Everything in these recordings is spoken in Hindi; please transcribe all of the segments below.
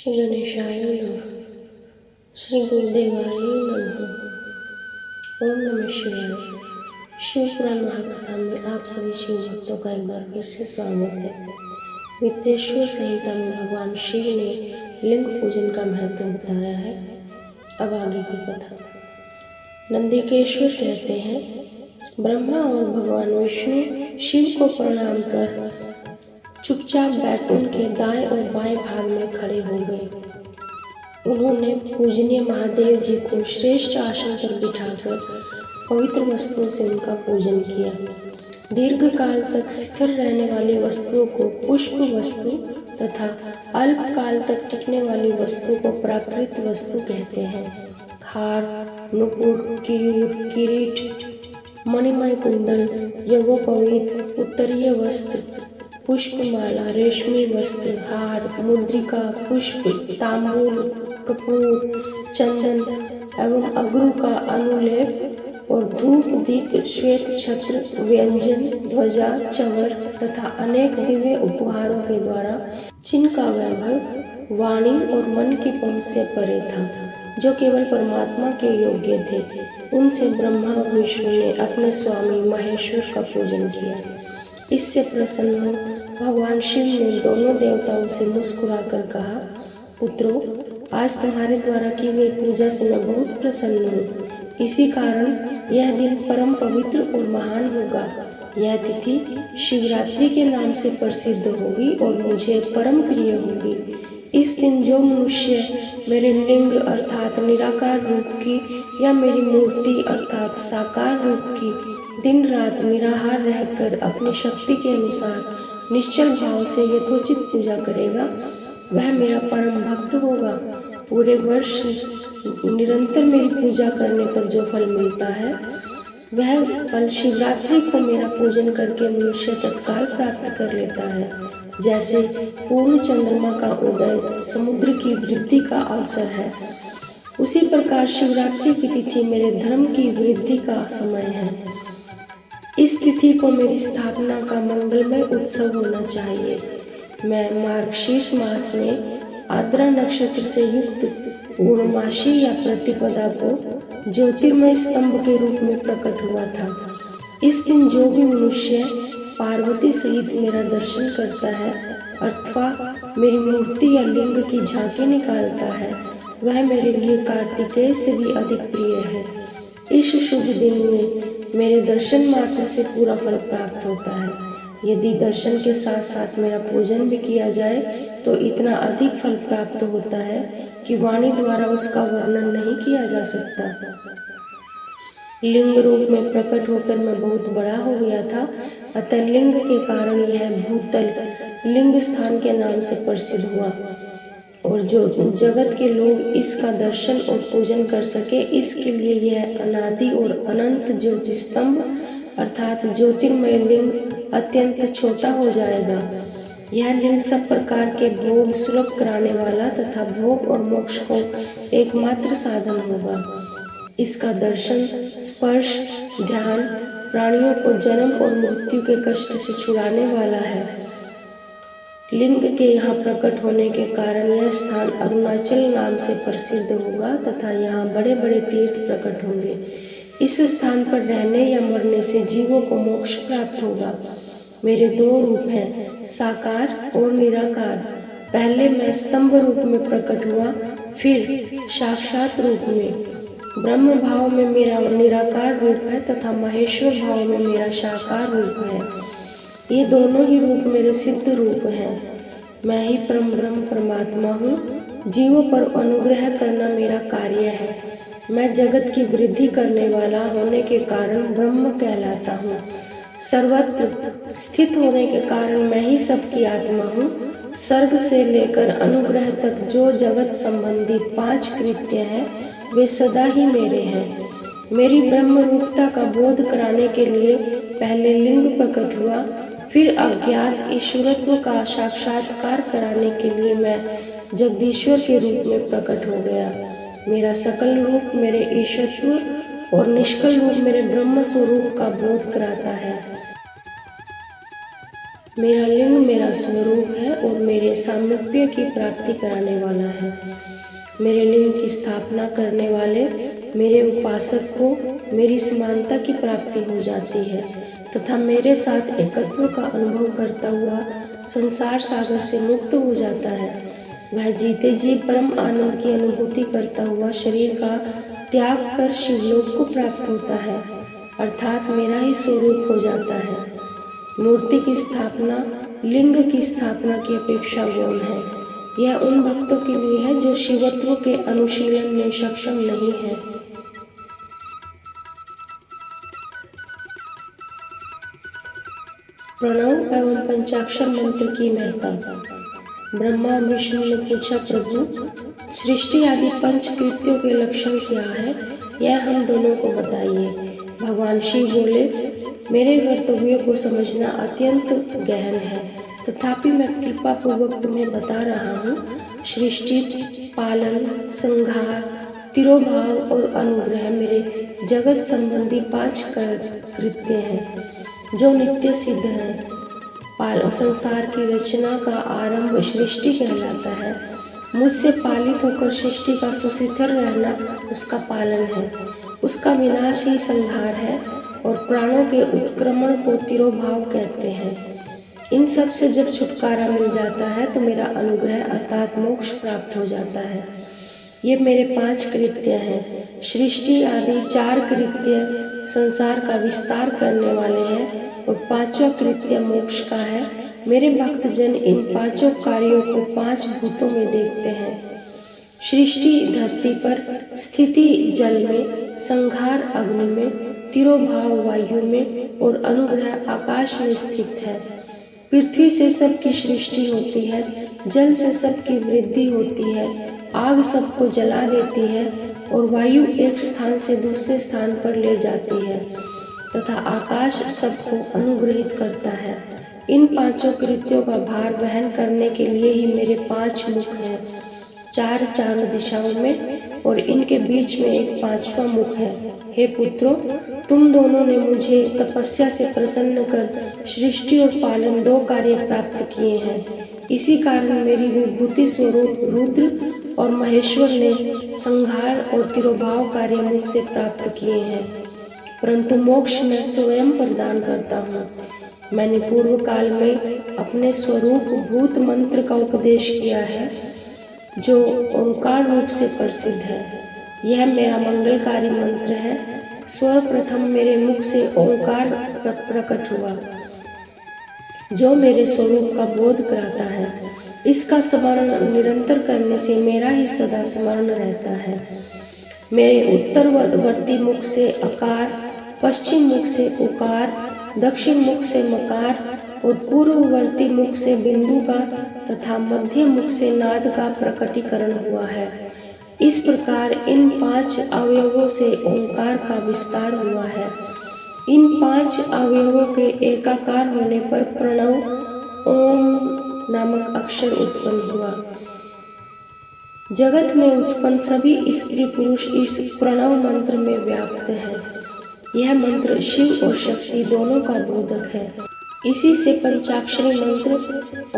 श्री गणेशाय नमः। श्री गुरुदेवाय नमः। ओम नमः शिवाय। शिव पुराण महाकथा में आप सभी शिव भक्तों का एक बार फिर से स्वागत है। वित्तेश्वर संहिता में भगवान शिव ने लिंग पूजन का महत्व बताया है। अब आगे की कथा। नंदिकेश्वर कहते हैं, ब्रह्मा और भगवान विष्णु शिव को प्रणाम कर चुपचाप बैठ उनके दाएं और बाएं भाग में खड़े हो गए। उन्होंने पूजनीय महादेव जी को श्रेष्ठ आसन पर बिठाकर पवित्र वस्त्रों से उनका पूजन किया। दीर्घ काल तक स्थिर रहने वाली वस्तुओं को पुष्प वस्तु तथा अल्प काल तक टिकने वाली वस्तु को प्राकृत वस्तु कहते हैं। हार, नुपुर, केयूर, किरीट, मणिमय कुंडल, यज्ञोपवीत, उत्तरीय वस्त्र, पुष्पमाला, रेशमी वस्त्र, हार, मुद्रिका, पुष्प, तांबूल, कपूर, चंदन एवं अगरू का अनुलेप और धूप दीप, श्वेत छत्र, व्यंजन, ध्वजा, चवर तथा अनेक दिव्य उपहारों के द्वारा जिनका वैभव वाणी और मन की पहुंच से परे था, जो केवल परमात्मा के योग्य थे, उनसे ब्रह्मा और विष्णु ने अपने स्वामी महेश्वर का पूजन किया। इससे प्रसन्न हो भगवान शिव ने दोनों देवताओं से मुस्कुराकर कहा, पुत्रों, आज तुम्हारे द्वारा की गई पूजा से मैं बहुत प्रसन्न हूँ। इसी कारण यह दिन परम पवित्र और महान होगा। यह तिथि शिवरात्रि के नाम से प्रसिद्ध होगी और मुझे परम प्रिय होगी। इस दिन जो मनुष्य मेरे लिंग अर्थात निराकार रूप की या मेरी मूर्ति अर्थात साकार रूप की दिन रात निराहार रहकर अपनी शक्ति के अनुसार निश्चल भाव से यथोचित पूजा करेगा, वह मेरा परम भक्त होगा। पूरे वर्ष निरंतर मेरी पूजा करने पर जो फल मिलता है, वह फल शिवरात्रि को मेरा पूजन करके मनुष्य तत्काल प्राप्त कर लेता है। जैसे पूर्ण चंद्रमा का उदय समुद्र की वृद्धि का अवसर है, उसी प्रकार शिवरात्रि की तिथि मेरे धर्म की वृद्धि का समय है। इस तिथि को मेरी स्थापना का मंगलमय उत्सव होना चाहिए। मैं मार्गशीर्ष मास में आद्रा नक्षत्र से युक्त पूर्णमासी या प्रतिपदा को ज्योतिर्मय स्तंभ के रूप में प्रकट हुआ था। इस दिन जो भी मनुष्य पार्वती सहित मेरा दर्शन करता है अथवा मेरी मूर्ति या लिंग की झांकी निकालता है, वह मेरे लिए कार्तिकेय से भी अधिक प्रिय है। इस शुभ दिन में मेरे दर्शन मात्र से पूरा फल प्राप्त होता है। यदि दर्शन के साथ साथ मेरा पूजन भी किया जाए तो इतना अधिक फल प्राप्त होता है कि वाणी द्वारा उसका वर्णन नहीं किया जा सकता। लिंग रूप में प्रकट होकर मैं बहुत बड़ा हो गया था, अतः लिंग के कारण यह भूतल लिंग स्थान के नाम से प्रसिद्ध हुआ और जो जगत के लोग इसका दर्शन और पूजन कर सके, इसके लिए यह अनादि और अनंत ज्योति स्तंभ अर्थात ज्योतिर्मय लिंग अत्यंत छोटा हो जाएगा। यह लिंग सब प्रकार के भोग सुलभ कराने वाला तथा भोग और मोक्ष को एकमात्र साधन होगा। इसका दर्शन, स्पर्श, ध्यान प्राणियों को जन्म और मृत्यु के कष्ट से छुड़ाने वाला है। लिंग के यहाँ प्रकट होने के कारण यह स्थान अरुणाचल नाम से प्रसिद्ध होगा तथा यहाँ बड़े बड़े तीर्थ प्रकट होंगे। इस स्थान पर रहने या मरने से जीवों को मोक्ष प्राप्त होगा। मेरे दो रूप हैं, साकार और निराकार। पहले मैं स्तंभ रूप में प्रकट हुआ, फिर साक्षात रूप में। ब्रह्म भाव में मेरा निराकार रूप है तथा महेश्वर भाव में मेरा साकार रूप है। ये दोनों ही रूप मेरे सिद्ध रूप हैं। मैं ही परम ब्रह्म परमात्मा हूँ। जीवों पर अनुग्रह करना मेरा कार्य है। मैं जगत की वृद्धि करने वाला होने के कारण ब्रह्म कहलाता हूँ। सर्वत्र स्थित होने के कारण मैं ही सबकी आत्मा हूँ। सर्ग से लेकर अनुग्रह तक जो जगत संबंधी 5 कृत्य हैं, वे सदा ही मेरे हैं। मेरी ब्रह्म रूपता का बोध कराने के लिए पहले लिंग प्रकट हुआ, फिर अज्ञात ईश्वरत्व का साक्षात्कार कराने के लिए मैं जगदीश्वर के रूप में प्रकट हो गया। मेरा सकल रूप मेरे ईश्वरत्व और निष्कल रूप मेरे ब्रह्म स्वरूप का बोध कराता है। मेरा लिंग मेरा स्वरूप है और मेरे सामीप्य की प्राप्ति कराने वाला है। मेरे लिंग की स्थापना करने वाले मेरे उपासक को मेरी समानता की प्राप्ति हो जाती है तथा मेरे साथ एकत्व का अनुभव करता हुआ संसार सागर से मुक्त हो जाता है। वह जीते जी परम आनंद की अनुभूति करता हुआ शरीर का त्याग कर शिवलोक को प्राप्त होता है, अर्थात मेरा ही स्वरूप हो जाता है। मूर्ति की स्थापना लिंग की स्थापना की अपेक्षा गौण है। यह उन भक्तों के लिए है जो शिवत्व के अनुशीलन में सक्षम नहीं है। प्रणव एवं पंचाक्षर मंत्र की महत्ता। ब्रह्मा और विष्णु ने पूछा, प्रभु सृष्टि आदि पंच कृत्यों के लक्षण क्या है, यह हम दोनों को बताइए। भगवान शिव बोले, मेरे कर्तव्यों को समझना अत्यंत गहन है, तथापि मैं कृपा पूर्वक तुम्हें बता रहा हूँ। सृष्टि, पालन, संहार, तिरोभाव और अनुग्रह मेरे जगत संबंधी 5 कृत्य हैं जो नित्य सिद्ध है। संसार की रचना का आरंभ सृष्टि कहलाता है। मुझसे पालित होकर सृष्टि का सुशिथिल रहना उसका पालन है। उसका विनाश ही संहार है और प्राणों के उत्क्रमण को तिरोभाव कहते हैं। इन सब से जब छुटकारा मिल जाता है तो मेरा अनुग्रह अर्थात मोक्ष प्राप्त हो जाता है। ये मेरे 5 कृत्य हैं। सृष्टि आदि 4 कृत्य संसार का विस्तार करने वाले हैं और 5वां कृत्य मोक्ष का है। मेरे भक्तजन इन 5 कार्यों को 5 भूतों में देखते हैं। सृष्टि धरती पर, स्थिति जल में, संहार अग्नि में, तिरोभाव वायु में और अनुग्रह आकाश में स्थित है। पृथ्वी से सबकी सृष्टि होती है, जल से सबकी वृद्धि होती है, आग सबको जला देती है और वायु एक स्थान से दूसरे स्थान पर ले जाती है तथा आकाश सबको अनुग्रहित करता है। इन 5 कृत्यों का भार वहन करने के लिए ही मेरे 5 मुख हैं, 4 चारों दिशाओं में और इनके बीच में एक 5वां मुख है। हे पुत्रों, तुम दोनों ने मुझे तपस्या से प्रसन्न कर सृष्टि और पालन 2 कार्य प्राप्त किए हैं। इसी कारण मेरी विभूति स्वरूप रुद्र और महेश्वर ने संहार और तिरोभाव कार्य मुझसे प्राप्त किए हैं, परंतु मोक्ष मैं स्वयं प्रदान करता हूँ। मैंने पूर्व काल में अपने स्वरूप भूत मंत्र का उपदेश किया है जो ओंकार रूप से प्रसिद्ध है। यह मेरा मंगलकारी मंत्र है। सर्वप्रथम मेरे मुख से ओंकार प्रकट हुआ जो मेरे स्वरूप का बोध कराता है। इसका स्मरण निरंतर करने से मेरा ही सदा स्मरण रहता है। मेरे उत्तरवर्ती मुख से अकार, पश्चिम मुख से उकार, दक्षिण मुख से मकार और पूर्ववर्ती मुख से बिंदु का तथा मध्य मुख से नाद का प्रकटीकरण हुआ है। इस प्रकार इन 5 अवयवों से ओंकार का विस्तार हुआ है। इन 5 अवयवों के एकाकार होने पर प्रणव ओम नामक अक्षर उत्पन्न हुआ। जगत में उत्पन्न सभी स्त्री पुरुष इस प्रणव मंत्र में व्याप्त हैं। यह मंत्र शिव और शक्ति दोनों का बोधक है। इसी से पंचाक्षरी मंत्र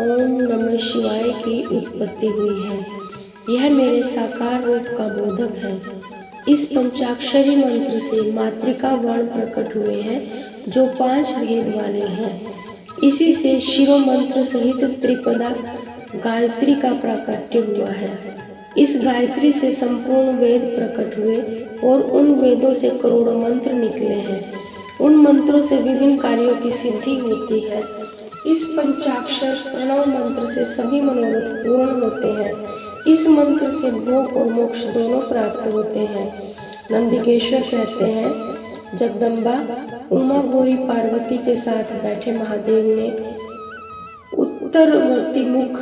ओम नमः शिवाय की उत्पत्ति हुई है। यह मेरे साकार रूप का बोधक है। इस पंचाक्षरी मंत्र से मातृका वर्ण प्रकट हुए हैं जो 5 भेद वाले हैं। इसी से शिरो मंत्र सहित त्रिपदा गायत्री का प्राकट्य हुआ है। इस गायत्री से संपूर्ण वेद प्रकट हुए और उन वेदों से करोड़ों मंत्र निकले हैं। उन मंत्रों से विभिन्न कार्यों की सिद्धि होती है। इस पंचाक्षर प्रणव मंत्र से सभी मनोरथ पूर्ण होते हैं। इस मंत्र से भोग और मोक्ष दोनों प्राप्त होते हैं। नंदिकेश्वर कहते हैं, जगदम्बा उमा गौरी पार्वती के साथ बैठे महादेव ने उत्तरवर्ती मुख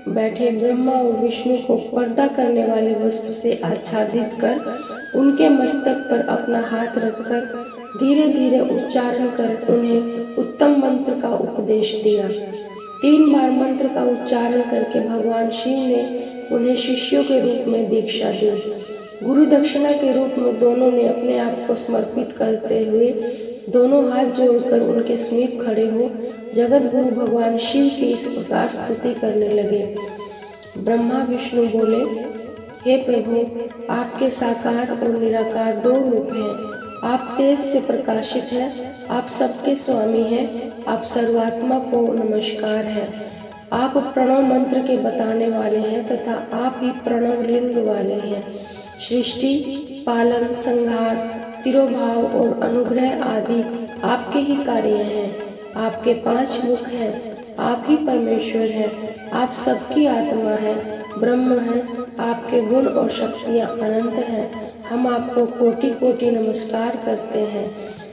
बैठे ब्रह्मा और विष्णु को पर्दा करने वाले वस्त्र से आच्छादित कर उनके मस्तक पर अपना हाथ रखकर धीरे धीरे उच्चारण कर उन्हें उत्तम मंत्र का उपदेश दिया। 3 बार मंत्र का उच्चारण करके भगवान शिव ने उन्हें शिष्यों के रूप में दीक्षा दी। गुरु दक्षिणा के रूप में दोनों ने अपने आप को समर्पित करते हुए दोनों हाथ जोड़कर उनके समीप खड़े हो जगत गुरु भगवान शिव की इस प्रकार स्तुति करने लगे। ब्रह्मा विष्णु बोले, हे प्रभु, आपके साकार और निराकार दो रूप हैं। आप तेज से प्रकाशित हैं, आप सबके स्वामी हैं, आप सर्वात्मा को नमस्कार है। आप प्रणव मंत्र के बताने वाले हैं तथा आप ही प्रणव लिंग वाले हैं। सृष्टि, पालन, संहार, तिरोभाव और अनुग्रह आदि आपके ही कार्य हैं। आपके 5 मुख हैं, आप ही परमेश्वर हैं। आप सबकी आत्मा हैं, ब्रह्म हैं। आपके गुण और शक्तियाँ अनंत हैं। हम आपको कोटि कोटि नमस्कार करते हैं।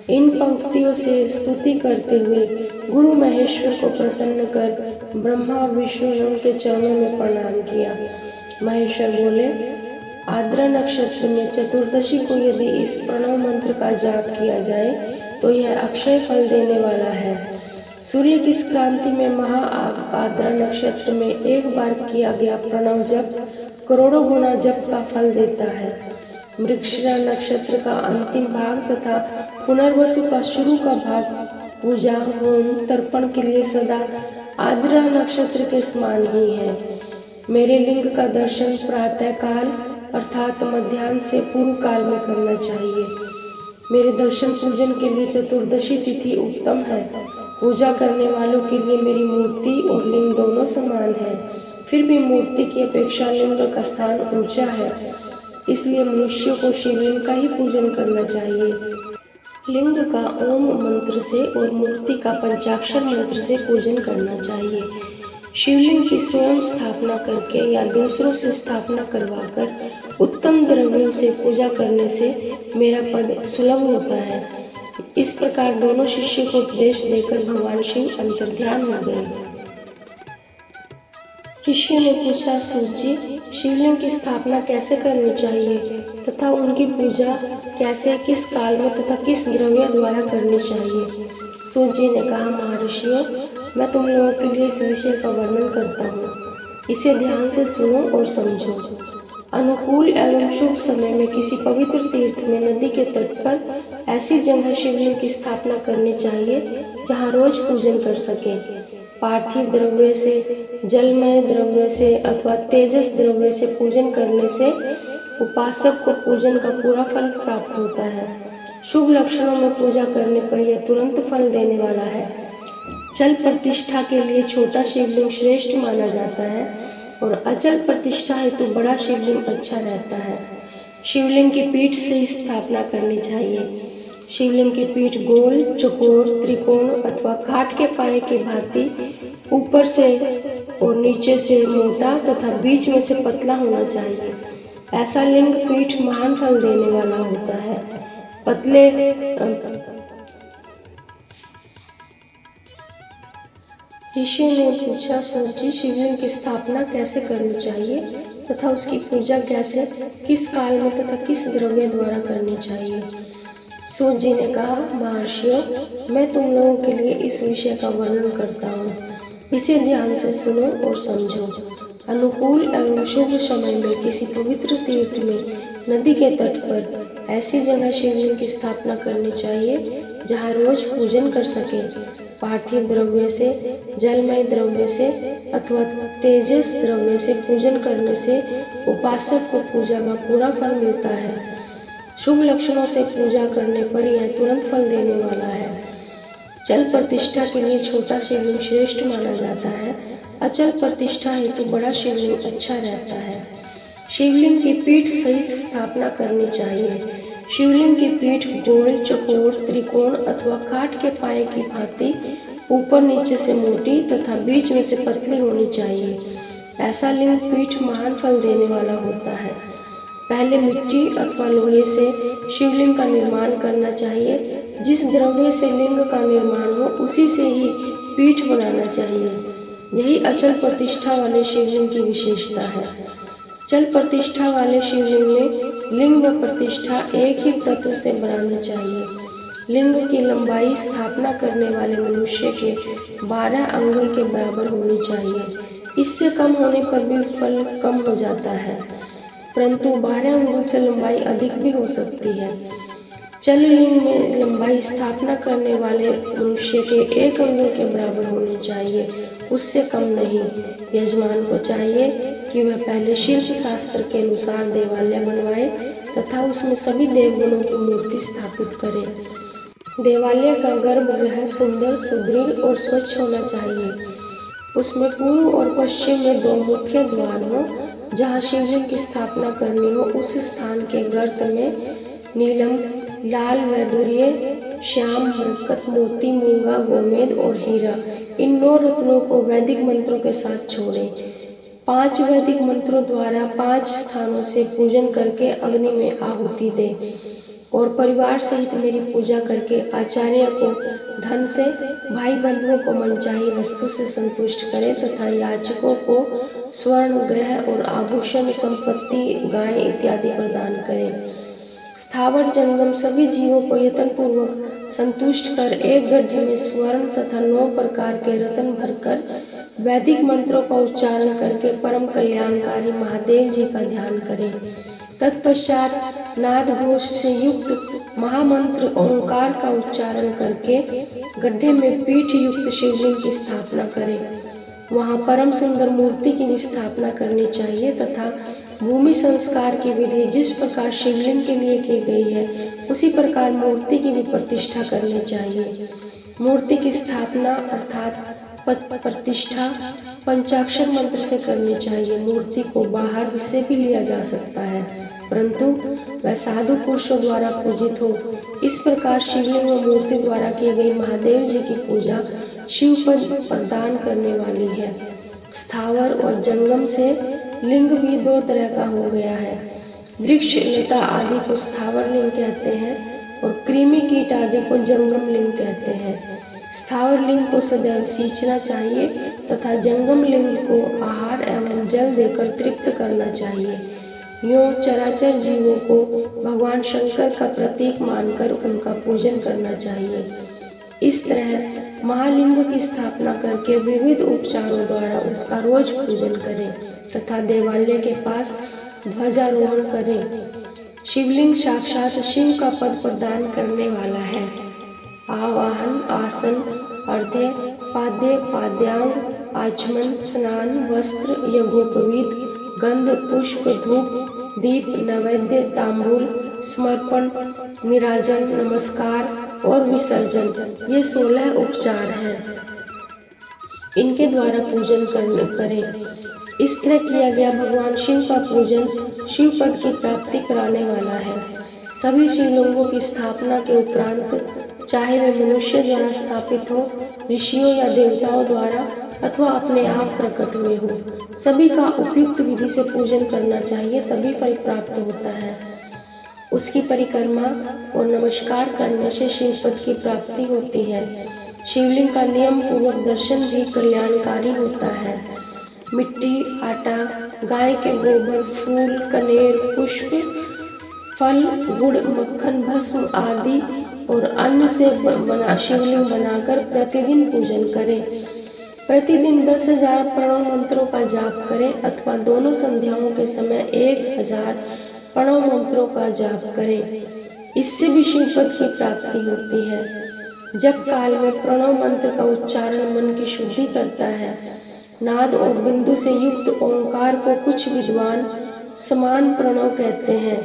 इन पंक्तियों से स्तुति करते हुए गुरु महेश्वर को प्रसन्न कर ब्रह्मा और विष्णु ने उनके चरणों में प्रणाम किया। महेश्वर बोले, आर्द्रा नक्षत्र में चतुर्दशी को यदि इस प्रणव मंत्र का जाप किया जाए तो यह अक्षय फल देने वाला है। सूर्य की क्रांति में महा आर्द्रा नक्षत्र में एक बार किया गया प्रणव जप करोड़ों गुना जप का फल देता है। मृगशिरा नक्षत्र का अंतिम भाग तथा पुनर्वसु का शुरू का भाग पूजा, होम, तर्पण के लिए सदा आर्द्रा नक्षत्र के समान ही है। मेरे लिंग का दर्शन प्रातः काल अर्थात मध्याह्न से पूर्व काल में करना चाहिए। मेरे दर्शन पूजन के लिए चतुर्दशी तिथि उत्तम है। पूजा करने वालों के लिए मेरी मूर्ति और लिंग दोनों समान है। फिर भी मूर्ति की अपेक्षा लिंग का स्थान ऊंचा है, इसलिए मनुष्यों को शिवलिंग का ही पूजन करना चाहिए। लिंग का ओम मंत्र से और मूर्ति का पंचाक्षर मंत्र से पूजन करना चाहिए। शिवलिंग की स्वयं स्थापना करके या दूसरों से स्थापना करवाकर उत्तम द्रव्यों से पूजा करने से मेरा पद सुलभ होता है। इस प्रकार दोनों शिष्य को उपदेश देकर भगवान शिव अंतर्ध्यान हो गए। ऋषियों ने पूछा, सूत जी, शिवलिंग की स्थापना कैसे करनी चाहिए तथा उनकी पूजा कैसे, किस काल में तथा किस द्रव्य द्वारा करनी चाहिए। सूत जी ने कहा, महर्षियों, मैं तुम लोगों के लिए इस विषय का वर्णन करता हूँ। इसे ध्यान से सुनो और समझो। अनुकूल एवं शुभ समय में किसी पवित्र तीर्थ में नदी के तट पर ऐसी जगह शिवलिंग की स्थापना करनी चाहिए जहाँ रोज पूजन कर सके। पार्थिव द्रव्य से, जलमय द्रव्य से अथवा तेजस द्रव्य से पूजन करने से उपासक को पूजन का पूरा फल प्राप्त होता है। शुभ लक्षणों में पूजा करने पर यह तुरंत फल देने वाला है। चल प्रतिष्ठा के लिए छोटा शिवलिंग श्रेष्ठ माना जाता है और अचल प्रतिष्ठा हेतु बड़ा शिवलिंग अच्छा रहता है। शिवलिंग की पीठ से स्थापना करनी चाहिए। शिवलिंग की पीठ गोल, चौकोर, त्रिकोण अथवा काठ के पाए की भांति ऊपर से और नीचे से मोटा तथा बीच में से पतला होना चाहिए। ऐसा लिंग पीठ महान फल देने वाला होता है। पतले ऋषि ने पूछा, सूत, शिवलिंग की स्थापना कैसे करनी चाहिए तथा उसकी पूजा कैसे, किस काल में तथा किस द्रव्य द्वारा करनी चाहिए। सूत जी ने कहा, महर्षियों, मैं तुम लोगों के लिए इस विषय का वर्णन करता हूँ। इसे ध्यान से सुनो और समझो। अनुकूल एवं शुभ समय में किसी पवित्र तीर्थ में नदी के तट पर ऐसी जगह शिवलिंग की स्थापना करनी चाहिए जहाँ रोज पूजन कर सके। पार्थिव द्रव्य से, जलमय द्रव्य से अथवा तेजस द्रव्य से पूजन करने से उपासक को पूजा का पूरा फल मिलता है। शुभ लक्षणों से पूजा करने पर यह तुरंत फल देने वाला है। चल प्रतिष्ठा के लिए छोटा शिवलिंग श्रेष्ठ माना जाता है। अचल प्रतिष्ठा हेतु बड़ा शिवलिंग अच्छा रहता है। शिवलिंग की पीठ सहित स्थापना करनी चाहिए। शिवलिंग की पीठ गोल, चौकोर, त्रिकोण अथवा काठ के पाए की भांति ऊपर नीचे से मोटी तथा बीच में से पतली होनी चाहिए। ऐसा लिंग पीठ महान फल देने वाला होता है। पहले मिट्टी अथवा लोहे से शिवलिंग का निर्माण करना चाहिए। जिस द्रव्य से लिंग का निर्माण हो उसी से ही पीठ बनाना चाहिए। यही अचल प्रतिष्ठा वाले शिवलिंग की विशेषता है। चल प्रतिष्ठा वाले शिवलिंग में लिंग प्रतिष्ठा एक ही तत्व से बनानी चाहिए। लिंग की लंबाई स्थापना करने वाले मनुष्य के 12 अंगुल के बराबर होनी चाहिए। इससे कम होने पर भी फल कम हो जाता है, परंतु 12 अंगुल से लंबाई अधिक भी हो सकती है। चल लिंग में लंबाई स्थापना करने वाले मनुष्य के 1 अंगुल के बराबर होनी चाहिए, उससे कम नहीं। यजमान को चाहिए कि वह पहले शिल्प शास्त्र के अनुसार देवालय बनवाए तथा उसमें सभी देवगणों की मूर्ति स्थापित करे। देवालय का गर्भगृह सुंदर, सुदृढ़ और स्वच्छ होना चाहिए। उसमें पूर्व और पश्चिम में 2 मुख्य द्वार हो। जहाँ शिवलिंग की स्थापना करनी हो उस स्थान के गर्त में नीलम, लाल, वैदुर्य, श्याम, मरकत, मोती, मूंगा, गोमेद और हीरा, इन 9 रत्नों को वैदिक मंत्रों के साथ छोड़ें। 5 वैदिक मंत्रों द्वारा 5 स्थानों से पूजन करके अग्नि में आहुति दें और परिवार सहित मेरी पूजा करके आचार्य को धन से, भाई बंधुओं को मनचाही वस्तु से संतुष्ट करें तथा याचकों को स्वर्ण, ग्रह और आभूषण, संपत्ति, गाय इत्यादि प्रदान करें। स्थावर जंगम सभी जीवों को यत्न पूर्वक संतुष्ट कर एक गड्ढे में स्वर्ण तथा 9 प्रकार के रत्न भरकर वैदिक मंत्रों का उच्चारण करके परम कल्याणकारी महादेव जी का ध्यान करें। तत्पश्चात नाद घोष से युक्त महामंत्र ओंकार का उच्चारण करके गड्ढे में पीठ युक्त शिवलिंग की स्थापना करें। वहाँ परम सुंदर मूर्ति की स्थापना करनी चाहिए तथा भूमि संस्कार की विधि जिस प्रकार शिवलिंग के लिए की गई है उसी प्रकार मूर्ति की भी प्रतिष्ठा करनी चाहिए। मूर्ति की स्थापना अर्थात प्रतिष्ठा पंचाक्षर मंत्र से करनी चाहिए। मूर्ति को बाहर से भी लिया जा सकता है परंतु वह साधु पुरुषों द्वारा पूजित हो। इस प्रकार शिवलिंग व मूर्ति द्वारा की गई महादेव जी की पूजा शिव पद प्रदान करने वाली है। स्थावर और जंगम से लिंग भी 2 तरह का हो गया है। वृक्ष, लता आदि को स्थावर लिंग कहते हैं और कृमि कीट आदि को जंगम लिंग कहते हैं। स्थावर लिंग को सदैव सींचना चाहिए तथा जंगम लिंग को आहार एवं जल देकर तृप्त करना चाहिए। यूं चराचर जीवों को भगवान शंकर का प्रतीक मानकर उनका पूजन करना चाहिए। इस तरह महालिंग की स्थापना करके विविध उपचारों द्वारा उसका रोज पूजन करें तथा देवालय के पास ध्वजारोहण करें। शिवलिंग साक्षात शिव का पद प्रदान करने वाला है। आवाहन, आसन, अर्घ्य, पाद्य, पाद्यांग, आचमन, स्नान, वस्त्र, यज्ञोपवीत, गंध, पुष्प, धूप, दीप, नैवेद्य, तांबूल, समर्पण, निराजन, नमस्कार और विसर्जन, ये 16 उपचार हैं। इनके द्वारा पूजन करें। इस तरह किया गया भगवान शिव का पूजन शिव पद की प्राप्ति कराने वाला है। सभी शिवलिंगों की स्थापना के उपरांत चाहे वे मनुष्य द्वारा स्थापित हो, ऋषियों या देवताओं द्वारा अथवा अपने आप प्रकट हुए हो, सभी का उपयुक्त विधि से पूजन करना चाहिए, तभी फल प्राप्त होता है। उसकी परिक्रमा और नमस्कार करने से शिवपद की प्राप्ति होती है। शिवलिंग का नियम पूर्वक दर्शन भी कल्याणकारी होता है। मिट्टी, आटा, गाय के गोबर, फूल, कनेर, पुष्प, फल, गुड़, मक्खन, भस्म आदि और अन्न से बना शिवलिंग बनाकर प्रतिदिन पूजन करें। प्रतिदिन 10,000 प्रणव मंत्रों का जाप करें अथवा दोनों संध्याओं के समय 1000 प्रणव मंत्रों का जाप करें। इससे भी शिवपद की प्राप्ति होती है। जप काल में प्रणव मंत्र का उच्चारण मन की शुद्धि करता है। नाद और बिंदु से युक्त ओंकार को कुछ विद्वान समान प्रणव कहते हैं।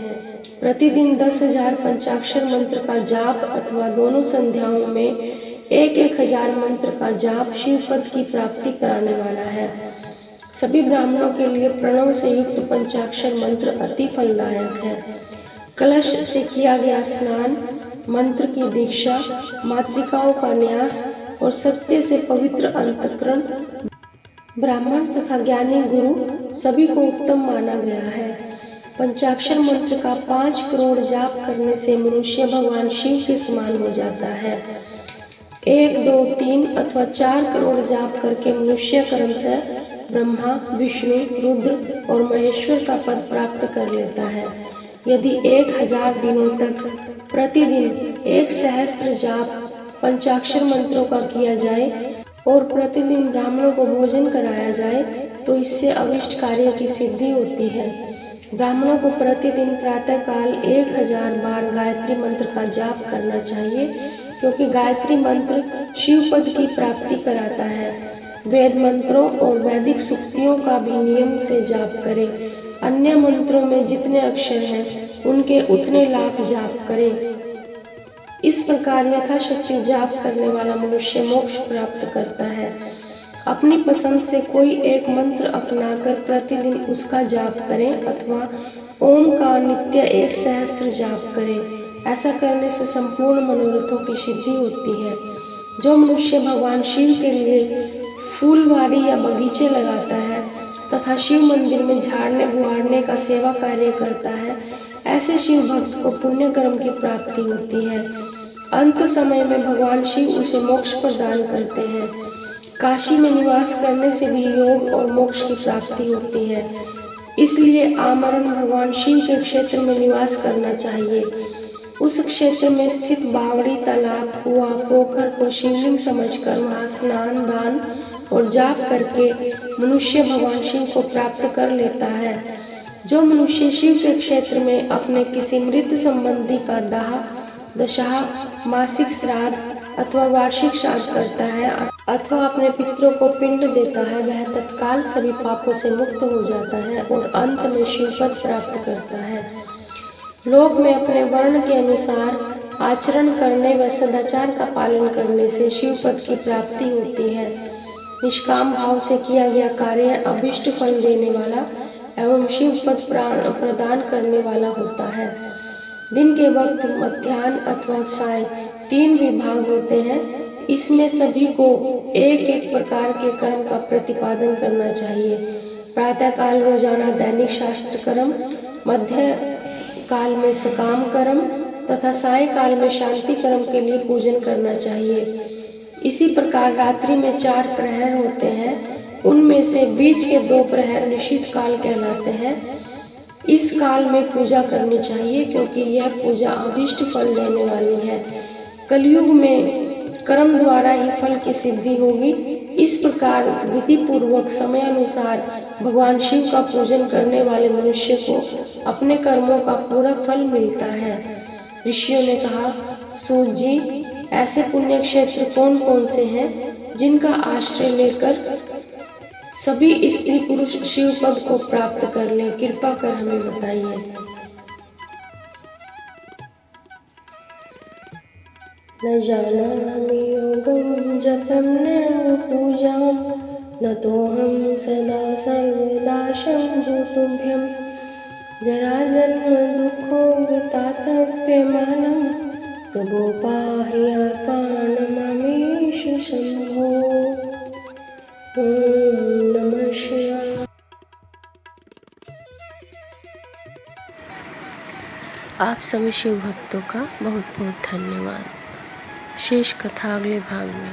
प्रतिदिन 10,000 पंचाक्षर मंत्र का जाप अथवा दोनों संध्याओं में 1,000 मंत्र का जाप शिवपद की प्राप्ति कराने वाला है। सभी ब्राह्मणों के लिए प्रणव से युक्त पंचाक्षर मंत्र अति फलदायक है। कलश से किया गया स्नान, मंत्र की दीक्षा, मातृकाओं का न्यास और सत्य से पवित्र अंतःकरण ब्राह्मण तथा ज्ञानी गुरु सभी को उत्तम माना गया है। पंचाक्षर मंत्र का 5 करोड़ जाप करने से मनुष्य भगवान शिव के समान हो जाता है। 1, 2, 3 अथवा 4 करोड़ जाप करके मनुष्य क्रम से ब्रह्मा, विष्णु, रुद्र और महेश्वर का पद प्राप्त कर लेता है। यदि 1000 दिनों तक प्रतिदिन 1 सहस्त्र जाप पंचाक्षर मंत्रों का किया जाए और प्रतिदिन ब्राह्मणों को भोजन कराया जाए तो इससे अभिष्ट कार्य की सिद्धि होती है। ब्राह्मणों को प्रतिदिन प्रातःकाल 1000 बार गायत्री मंत्र का जाप करना चाहिए, क्योंकि गायत्री मंत्र शिव पद की प्राप्ति कराता है। वेद मंत्रों और वैदिक सूक्तियों का भी नियम से जाप करें। अन्य मंत्रों में जितने अक्षर हैं उनके उतने लाख जाप करें। इस प्रकार यथाशक्ति जाप करने वाला मनुष्य मोक्ष प्राप्त करता है। अपनी पसंद से कोई एक मंत्र अपनाकर प्रतिदिन उसका जाप करें अथवा ओम का नित्य 1 सहस्त्र जाप करें। ऐसा करने से संपूर्ण मनोरथों की सिद्धि होती है। जो मनुष्य भगवान शिव के लिए फूलवाड़ी या बगीचे लगाता है तथा शिव मंदिर में झाड़ने बुहारने का सेवा कार्य करता है, ऐसे शिव भक्त को पुण्य कर्म की प्राप्ति होती है। अंत समय में भगवान शिव उसे मोक्ष प्रदान करते हैं। काशी में निवास करने से भी योग और मोक्ष की प्राप्ति होती है। इसलिए आमरण भगवान शिव के क्षेत्र में निवास करना चाहिए। उस क्षेत्र में स्थित बावड़ी, तालाब, कुआं, पोखर को शिवलिंग समझकर वहां स्नान, दान और जाप करके मनुष्य भगवान शिव को प्राप्त कर लेता है। जो मनुष्य शिव के क्षेत्र में अपने किसी मृत संबंधी का दाह, दशा, मासिक श्राद्ध अथवा वार्षिक श्राद्ध करता है अथवा अपने पितरों को पिंड देता है, वह तत्काल सभी पापों से मुक्त हो जाता है और अंत में शिवपद प्राप्त करता है। लोक में अपने वर्ण के अनुसार आचरण करने व सदाचार का पालन करने से शिवपद की प्राप्ति होती है। निष्काम भाव से किया गया कार्य अभिष्ट फल देने वाला एवं शिवपद प्रदान करने वाला होता है। दिन के वक्त मध्याह्न अथवा साय 3 विभाग होते हैं। इसमें सभी को एक एक प्रकार के कर्म का प्रतिपादन करना चाहिए। प्रातः काल रोजाना दैनिक शास्त्र कर्म, मध्य काल में सकाम कर्म तथा साय काल में शांति कर्म के लिए पूजन करना चाहिए। इसी प्रकार रात्रि में 4 प्रहर होते हैं। उनमें से बीच के 2 प्रहर निशित काल कहलाते हैं। इस काल में पूजा करनी चाहिए, क्योंकि यह पूजा अभीष्ट फल देने वाली है। कलयुग में कर्म द्वारा ही फल की सिद्धि होगी। इस प्रकार विधि पूर्वक समय अनुसार भगवान शिव का पूजन करने वाले मनुष्य को अपने कर्मों का पूरा फल मिलता है। ऋषियों ने कहा, सूत जी, ऐसे पुण्य क्षेत्र कौन कौन से हैं जिनका आश्रय लेकर सभी स्त्री पुरुष शिव पद को प्राप्त कर लें? कृपा कर हमें बताइए। न जानामि योगं जपं न पूजां, न तोहं सदा सर्वदा शम्भुतुभ्यं। जराजन्म दुःखोऽगतातप्यमानं, प्रभो पाहि आत्मानममीश शम्भो। ओम नमः शिवाय। आप सभी शिव भक्तों का बहुत बहुत धन्यवाद। शेष कथा अगले भाग में।